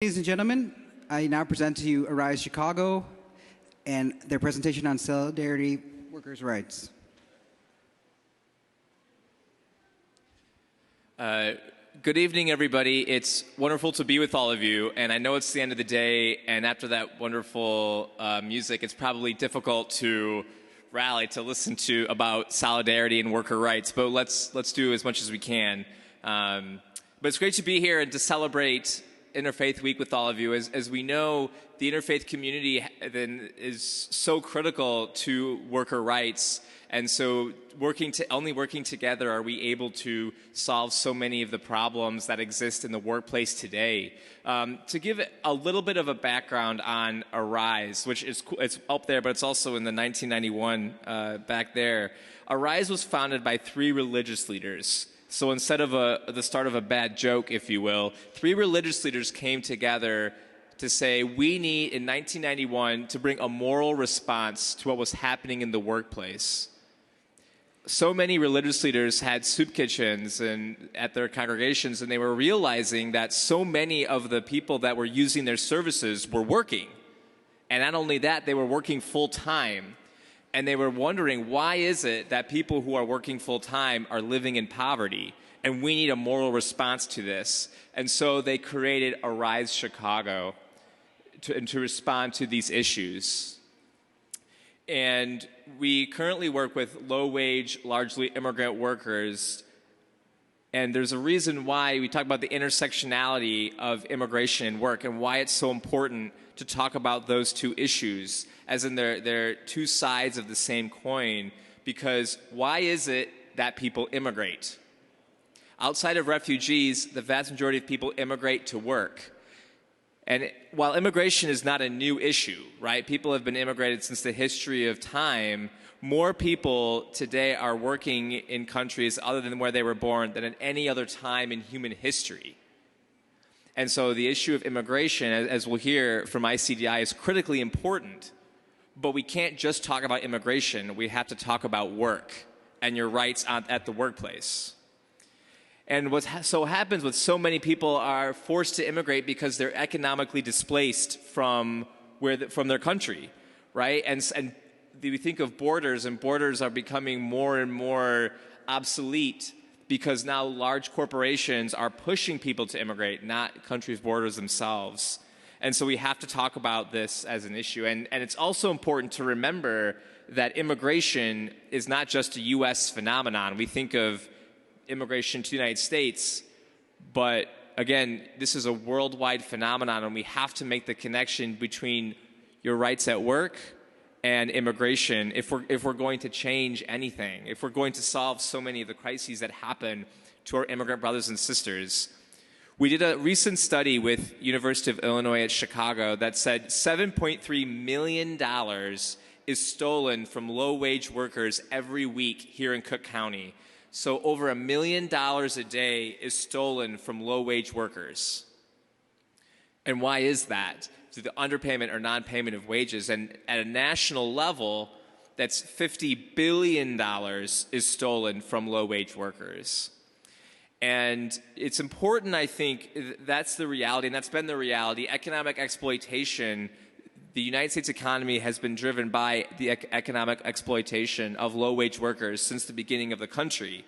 Ladies and gentlemen, I now present to you Arise Chicago and their presentation on solidarity workers' rights. Good evening, everybody. It's wonderful to be with all of you, and I know it's the end of the day, and after that wonderful music, it's probably difficult to rally to listen to about solidarity and worker rights, but let's do as much as we can. But it's great to be here and to celebrate Interfaith Week with all of you. As we know, the interfaith community then is so critical to worker rights, and so only working together are we able to solve so many of the problems that exist in the workplace today. To give a little bit of a background on Arise, which it's up there, but it's also in the 1991 back there. Arise was founded by 3 religious leaders. So instead of the start of a bad joke, if you will, 3 religious leaders came together to say we need, in 1991, to bring a moral response to what was happening in the workplace. So many religious leaders had soup kitchens at their congregations, and they were realizing that so many of the people that were using their services were working. And not only that, they were working full-time. And they were wondering, why is it that people who are working full-time are living in poverty? And we need a moral response to this. And so they created Arise Chicago to respond to these issues. And we currently work with low-wage, largely immigrant workers. And there's a reason why we talk about the intersectionality of immigration and work and why it's so important to talk about those 2 issues, as in they're 2 sides of the same coin. Because why is it that people immigrate? Outside of refugees, the vast majority of people immigrate to work. And while immigration is not a new issue, right? People have been immigrated since the history of time. More people today are working in countries other than where they were born than at any other time in human history. And so the issue of immigration, as we'll hear from ICDI, is critically important. But we can't just talk about immigration. We have to talk about work and your rights at the workplace. And what so happens with so many people are forced to immigrate because they're economically displaced from their country, right? And we think of borders, and borders are becoming more and more obsolete because now large corporations are pushing people to immigrate, not countries' borders themselves. And so we have to talk about this as an issue. And it's also important to remember that immigration is not just a U.S. phenomenon. We think of immigration to the United States, but again, this is a worldwide phenomenon, and we have to make the connection between your rights at work and immigration if we're going to change anything, if we're going to solve so many of the crises that happen to our immigrant brothers and sisters. We did a recent study with University of Illinois at Chicago that said $7.3 million is stolen from low-wage workers every week here in Cook County. So over $1 million a day is stolen from low-wage workers. And why is that? Through the underpayment or non-payment of wages. And at a national level, that's $50 billion is stolen from low-wage workers. And it's important, I think, that's the reality, and that's been the reality. Economic exploitation, the United States economy has been driven by the economic exploitation of low-wage workers since the beginning of the country.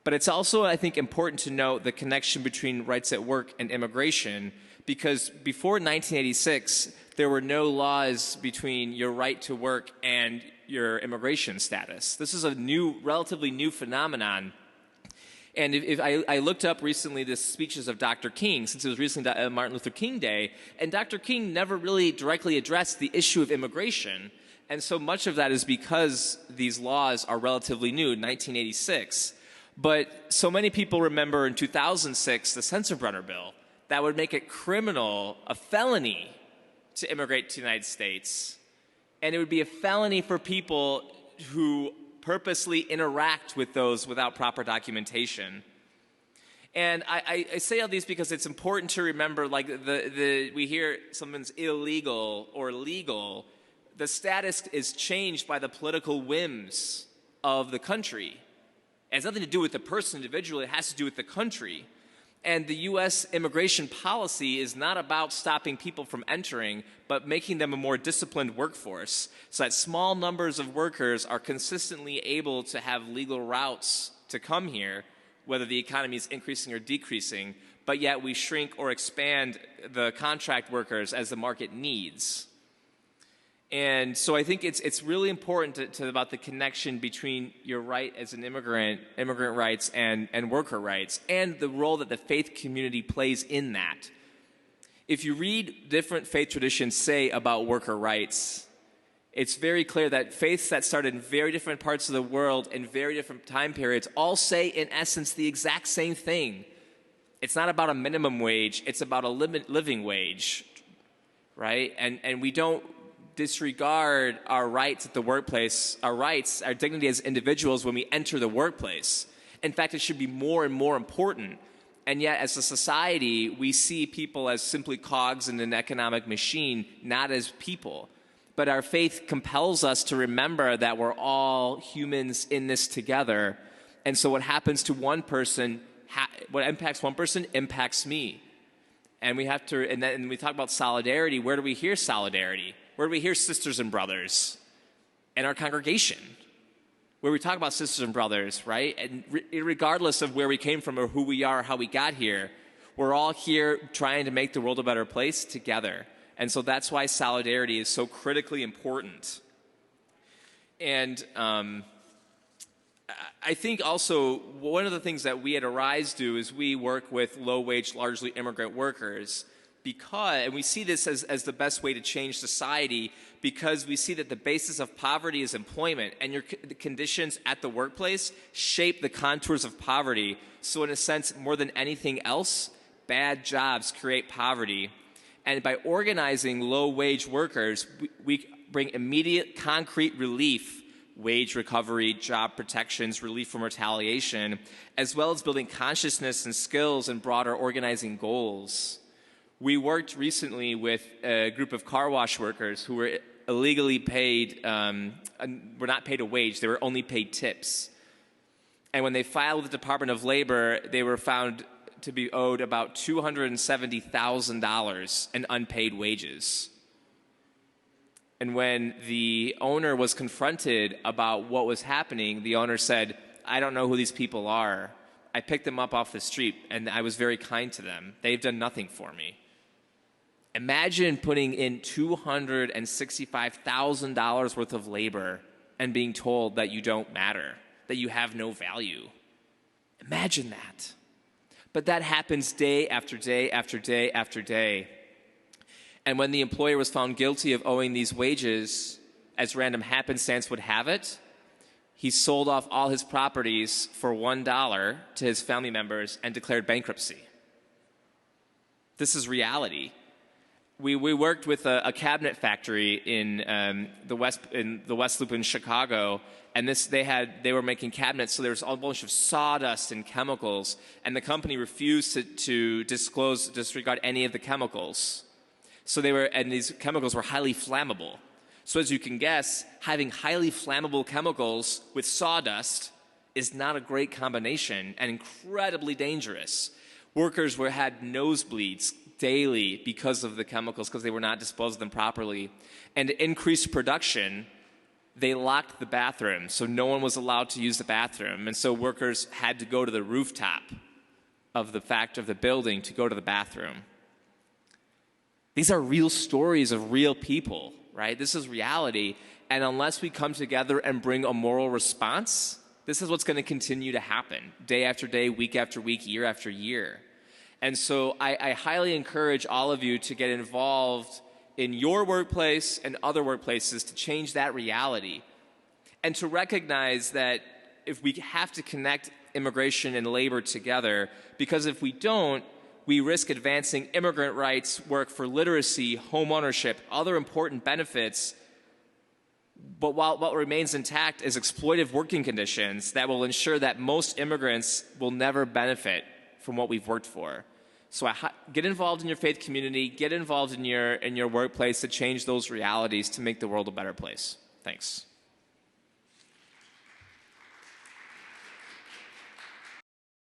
But it's also, I think, important to note the connection between rights at work and immigration, because before 1986, there were no laws between your right to work and your immigration status. This is a relatively new phenomenon. And if I looked up recently the speeches of Dr. King, since it was recently Martin Luther King Day, and Dr. King never really directly addressed the issue of immigration. And so much of that is because these laws are relatively new, 1986. But so many people remember in 2006 the Sensenbrenner bill that would make it criminal, a felony, to immigrate to the United States. And it would be a felony for people who purposely interact with those without proper documentation. And I say all these because it's important to remember, like we hear someone's illegal or legal. The status is changed by the political whims of the country. It has nothing to do with the person individually. It has to do with the country. And the U.S. immigration policy is not about stopping people from entering, but making them a more disciplined workforce so that small numbers of workers are consistently able to have legal routes to come here, whether the economy is increasing or decreasing, but yet we shrink or expand the contract workers as the market needs. And so I think it's really important to about the connection between your right as an immigrant rights and worker rights, and the role that the faith community plays in that. If you read different faith traditions say about worker rights, it's very clear that faiths that started in very different parts of the world in very different time periods all say in essence the exact same thing. It's not about a minimum wage, it's about a living wage, right? And we don't disregard our rights at the workplace, our rights, our dignity as individuals when we enter the workplace. In fact, it should be more and more important. And yet, as a society, we see people as simply cogs in an economic machine, not as people. But our faith compels us to remember that we're all humans in this together. And so what happens to one person, what impacts one person impacts me. And we have to, and then we talk about solidarity. Where do we hear solidarity? Where do we hear sisters and brothers? In our congregation, where we talk about sisters and brothers, right? And regardless of where we came from or who we are or how we got here, we're all here trying to make the world a better place together. And so that's why solidarity is so critically important. And I think also one of the things that we at Arise do is we work with low-wage, largely immigrant workers, and we see this as the best way to change society, because we see that the basis of poverty is employment, and the conditions at the workplace shape the contours of poverty. So in a sense, more than anything else, bad jobs create poverty. And by organizing low-wage workers, we bring immediate concrete relief, wage recovery, job protections, relief from retaliation, as well as building consciousness and skills and broader organizing goals. We worked recently with a group of car wash workers who were illegally paid, were not paid a wage, they were only paid tips. And when they filed with the Department of Labor, they were found to be owed about $270,000 in unpaid wages. And when the owner was confronted about what was happening, the owner said, "I don't know who these people are. I picked them up off the street, and I was very kind to them. They've done nothing for me." Imagine putting in $265,000 worth of labor and being told that you don't matter, that you have no value. Imagine that. But that happens day after day after day after day. And when the employer was found guilty of owing these wages, as random happenstance would have it, he sold off all his properties for $1 to his family members and declared bankruptcy. This is reality. We worked with a cabinet factory in the West Loop in Chicago, and they were making cabinets, so there was a bunch of sawdust and chemicals, and the company refused to disregard any of the chemicals. And these chemicals were highly flammable. So as you can guess, having highly flammable chemicals with sawdust is not a great combination and incredibly dangerous. Workers had nosebleeds daily because of the chemicals, because they were not disposed of them properly. And to increase production, they locked the bathroom, so no one was allowed to use the bathroom. And so workers had to go to the rooftop of the building to go to the bathroom. These are real stories of real people, right? This is reality. And unless we come together and bring a moral response, this is what's going to continue to happen day after day, week after week, year after year. And so I highly encourage all of you to get involved in your workplace and other workplaces to change that reality, and to recognize that if we have to connect immigration and labor together, because if we don't, we risk advancing immigrant rights, work for literacy, home ownership, other important benefits. But what remains intact is exploitive working conditions that will ensure that most immigrants will never benefit from what we've worked for. So get involved in your faith community, get involved in your workplace to change those realities to make the world a better place. Thanks.